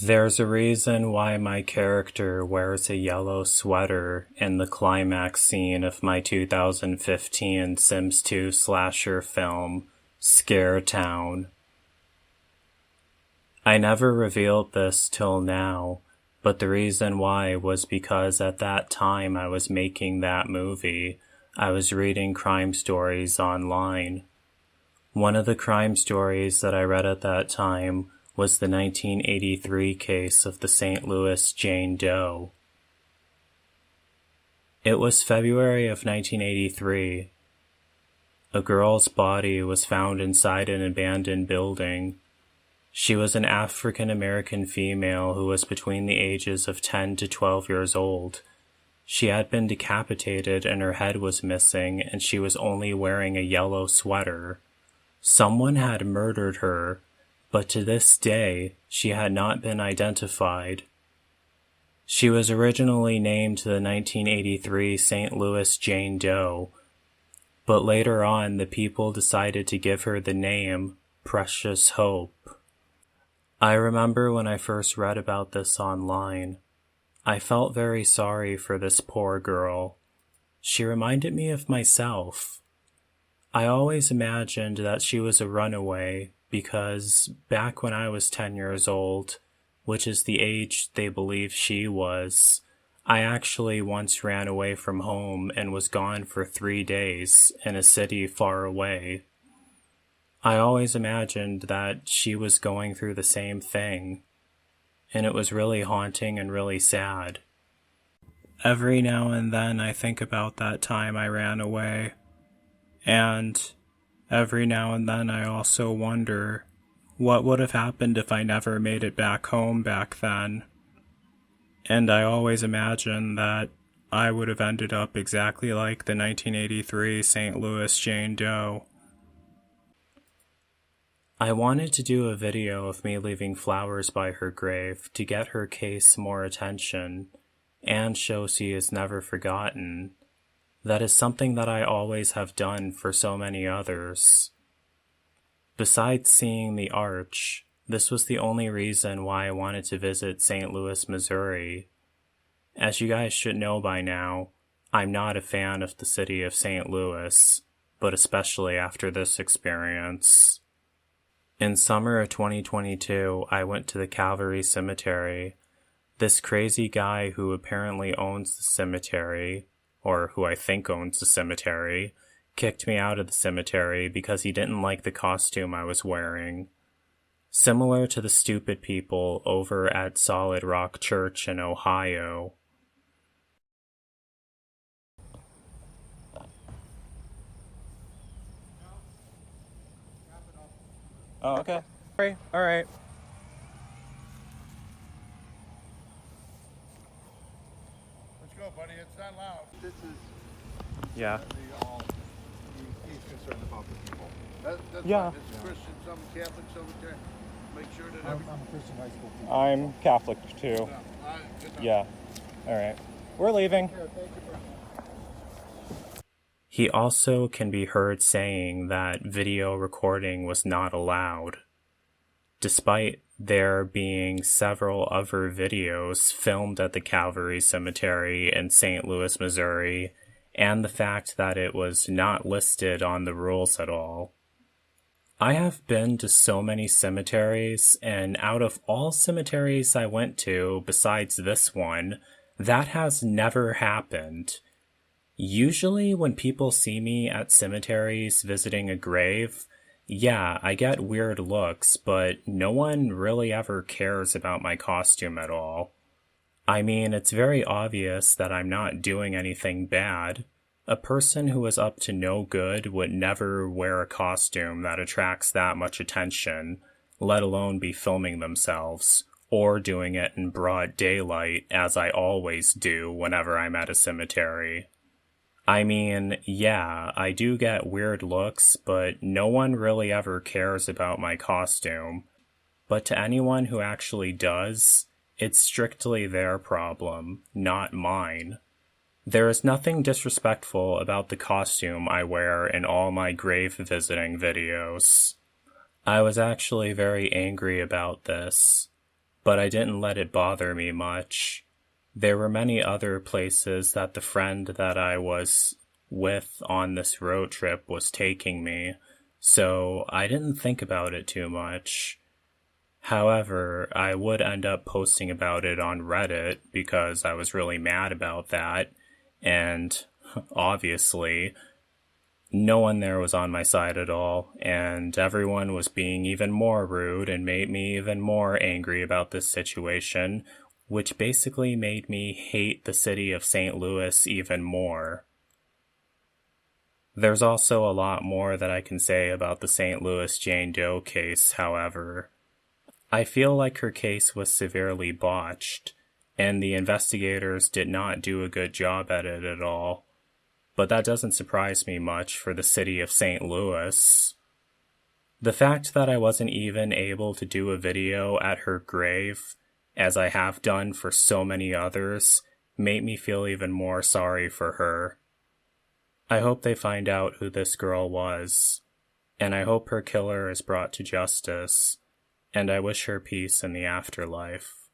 There's a reason why my character wears a yellow sweater in the climax scene of my 2015 Sims 2 slasher film, Scare Town. I never revealed this till now, but the reason why was because at that time I was making that movie, I was reading crime stories online. One of the crime stories that I read at that time was the 1983 case of the St. Louis Jane Doe. It was February of 1983. A girl's body was found inside an abandoned building. She was an African American female who was between the ages of 10 to 12 years old. She had been decapitated and her head was missing, and she was only wearing a yellow sweater. Someone had murdered her, but to this day, she had not been identified. She was originally named the 1983 St. Louis Jane Doe, but later on the people decided to give her the name Precious Hope. I remember when I first read about this online, I felt very sorry for this poor girl. She reminded me of myself. I always imagined that she was a runaway because back when I was 10 years old, which is the age they believe she was, I actually once ran away from home and was gone for 3 days in a city far away. I always imagined that she was going through the same thing, and it was really haunting and really sad. Every now and then I think about that time I ran away. And every now and then I also wonder what would have happened if I never made it back home back then. And I always imagine that I would have ended up exactly like the 1983 St. Louis Jane Doe. I wanted to do a video of me leaving flowers by her grave to get her case more attention and show she is never forgotten. That is something that I always have done for so many others. Besides seeing the arch, this was the only reason why I wanted to visit St. Louis, Missouri. As you guys should know by now, I'm not a fan of the city of St. Louis, but especially after this experience. In summer of 2022, I went to the Calvary Cemetery. This crazy guy who apparently owns the cemetery, or who I think owns the cemetery, kicked me out of the cemetery because he didn't like the costume I was wearing. Similar to the stupid people over at Solid Rock Church in Ohio. Oh, okay. All right. Let's go, buddy. It's not loud. This is Yeah. he's concerned about the people. That's Yeah. fine. It's Christian, some Catholic, some okay. Make sure that I'm every. a Christian high school teacher. I'm Catholic too. No, all right, good enough. Yeah. All right. We're leaving. Here, thank you for He also can be heard saying that video recording was not allowed, despite there being several other videos filmed at the Calvary Cemetery in St. Louis, Missouri, and the fact that it was not listed on the rules at all. I have been to so many cemeteries, and out of all cemeteries I went to, besides this one, that has never happened. Usually when people see me at cemeteries visiting a grave, yeah, I get weird looks, but no one really ever cares about my costume at all. I mean, it's very obvious that I'm not doing anything bad. A person who is up to no good would never wear a costume that attracts that much attention, let alone be filming themselves, or doing it in broad daylight, as I always do whenever I'm at a cemetery. I mean, yeah, I do get weird looks, but no one really ever cares about my costume. But to anyone who actually does, it's strictly their problem, not mine. There is nothing disrespectful about the costume I wear in all my grave visiting videos. I was actually very angry about this. but I didn't let it bother me much. There were many other places that the friend that I was with on this road trip was taking me, so I didn't think about it too much. However, I would end up posting about it on Reddit because I was really mad about that, and obviously, no one there was on my side at all, and everyone was being even more rude and made me even more angry about this situation, which basically made me hate the city of St. Louis even more. There's also a lot more that I can say about the St. Louis Jane Doe case, however. I feel like her case was severely botched, and the investigators did not do a good job at it at all. But that doesn't surprise me much for the city of St. Louis. The fact that I wasn't even able to do a video at her grave, as I have done for so many others, made me feel even more sorry for her. I hope they find out who this girl was, and I hope her killer is brought to justice, and I wish her peace in the afterlife.